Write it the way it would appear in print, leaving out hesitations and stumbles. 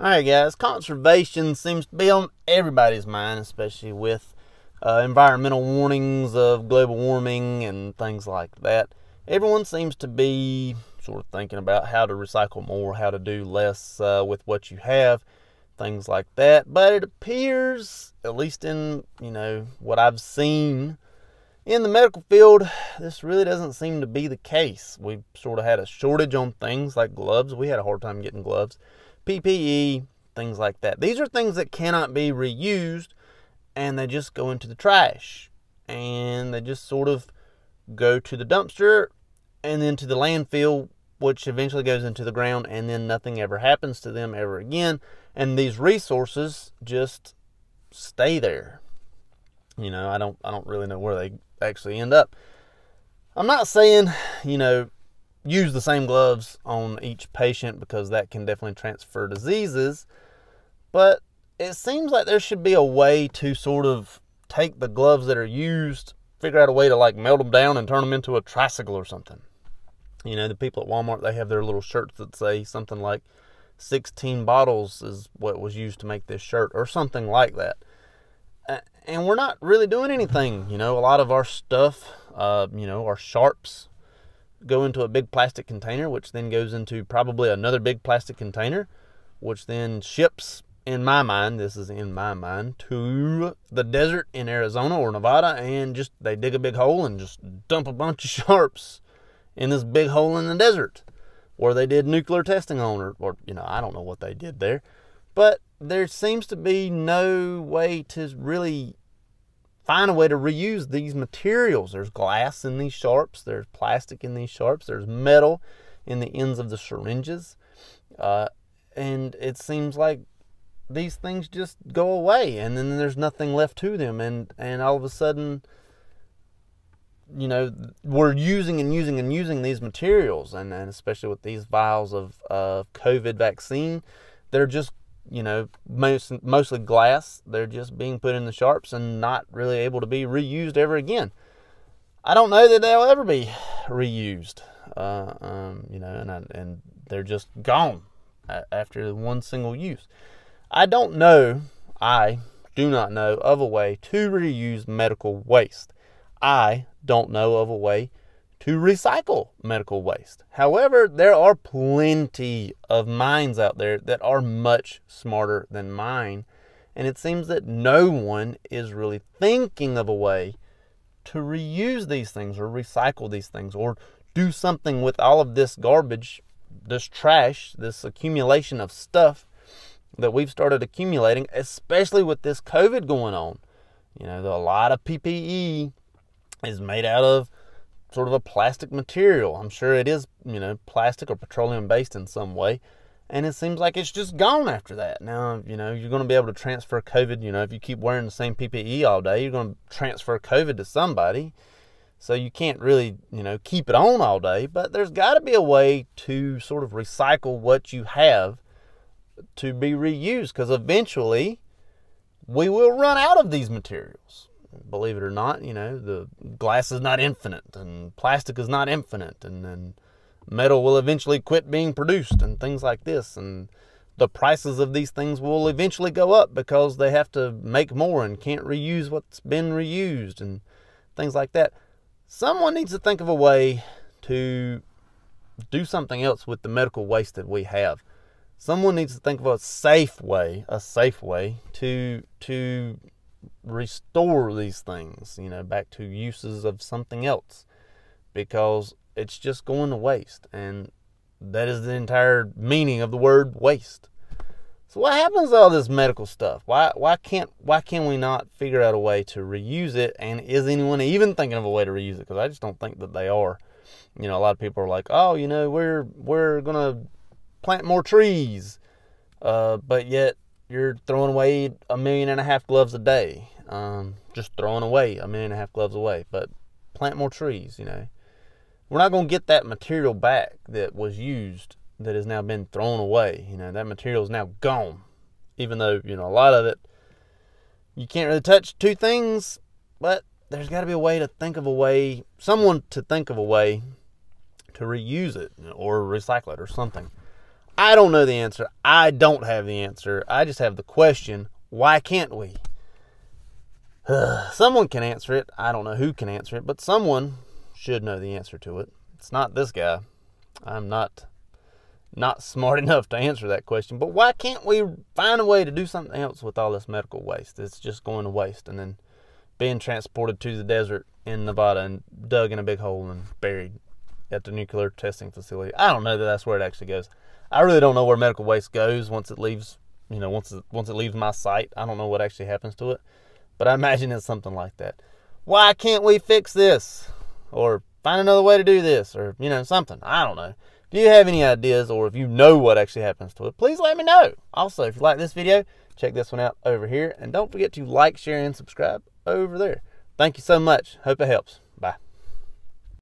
Alright guys, conservation seems to be on everybody's mind, especially with environmental warnings of global warming and things like that. Everyone seems to be sort of thinking about how to recycle more, how to do less with what you have, things like that. But it appears, at least in, what I've seen in the medical field, this really doesn't seem to be the case. We've sort of had a shortage on things like gloves. We had a hard time getting gloves. PPE, things like that. These are things that cannot be reused, and they just go into the trash. And they just sort of go to the dumpster and then to the landfill, which eventually goes into the ground, and then nothing ever happens to them ever again. And these resources just stay there. I don't really know where they actually end up. I'm not saying, use the same gloves on each patient, because that can definitely transfer diseases. But it seems like there should be a way to sort of take the gloves that are used, figure out a way to like melt them down and turn them into a tricycle or something. The people at Walmart, they have their little shirts that say something like 16 bottles is what was used to make this shirt, or something like that. And we're not really doing anything. A lot of our stuff, our sharps, go into a big plastic container, which then goes into probably another big plastic container, which then ships, in my mind, to the desert in Arizona or Nevada, and just they dig a big hole and just dump a bunch of sharps in this big hole in the desert, where they did nuclear testing on, or I don't know what they did there. But there seems to be no way to really find a way to reuse these materials. There's glass in these sharps, there's plastic in these sharps, there's metal in the ends of the syringes, and it seems like these things just go away, and then there's nothing left to them, and all of a sudden, we're using these materials, and especially with these vials of COVID vaccine, they're just mostly glass. They're just being put in the sharps and not really able to be reused ever again. I don't know that they'll ever be reused, and they're just gone after one single use. I do not know of a way to reuse medical waste. I don't know of a way to recycle medical waste. However, there are plenty of minds out there that are much smarter than mine, and it seems that no one is really thinking of a way to reuse these things or recycle these things or do something with all of this garbage, this trash, this accumulation of stuff that we've started accumulating, especially with this COVID going on. A lot of PPE is made out of sort of a plastic material. I'm sure it is, plastic or petroleum based in some way. And it seems like it's just gone after that. Now, you're going to be able to transfer COVID. If you keep wearing the same PPE all day, you're going to transfer COVID to somebody. So you can't really, keep it on all day. But there's got to be a way to sort of recycle what you have to be reused, because eventually we will run out of these materials. Believe it or not, the glass is not infinite, and plastic is not infinite, and metal will eventually quit being produced, and things like this, and the prices of these things will eventually go up because they have to make more and can't reuse what's been reused, and things like that. Someone needs to think of a way to do something else with the medical waste that we have. Someone needs to think of a safe way to restore these things, back to uses of something else, because it's just going to waste, and that is the entire meaning of the word waste. So what happens to all this medical stuff? Why can we not figure out a way to reuse it? And is anyone even thinking of a way to reuse it? Because I just don't think that they are. A lot of people are like, oh, we're gonna plant more trees, but yet you're throwing away 1.5 million gloves a day. Just throwing away 1.5 million gloves away. But plant more trees, We're not going to get that material back that was used, that has now been thrown away. That material is now gone. Even though, a lot of it, you can't really touch two things, but there's got to be a way to think of a way, someone to think of a way to reuse it or recycle it or something. I don't know the answer. I don't have the answer. I just have the question, why can't we? Someone can answer it. I don't know who can answer it, but someone should know the answer to it. It's not this guy. I'm not smart enough to answer that question. But why can't we find a way to do something else with all this medical waste? It's just going to waste and then being transported to the desert in Nevada and dug in a big hole and buried at the nuclear testing facility. I don't know that that's where it actually goes. I really don't know where medical waste goes once it leaves, once it leaves my site. I don't know what actually happens to it, but I imagine it's something like that. Why can't we fix this? Or find another way to do this? Or, something. I don't know. If you have any ideas or if you know what actually happens to it, please let me know. Also, if you like this video, check this one out over here. And don't forget to like, share, and subscribe over there. Thank you so much. Hope it helps.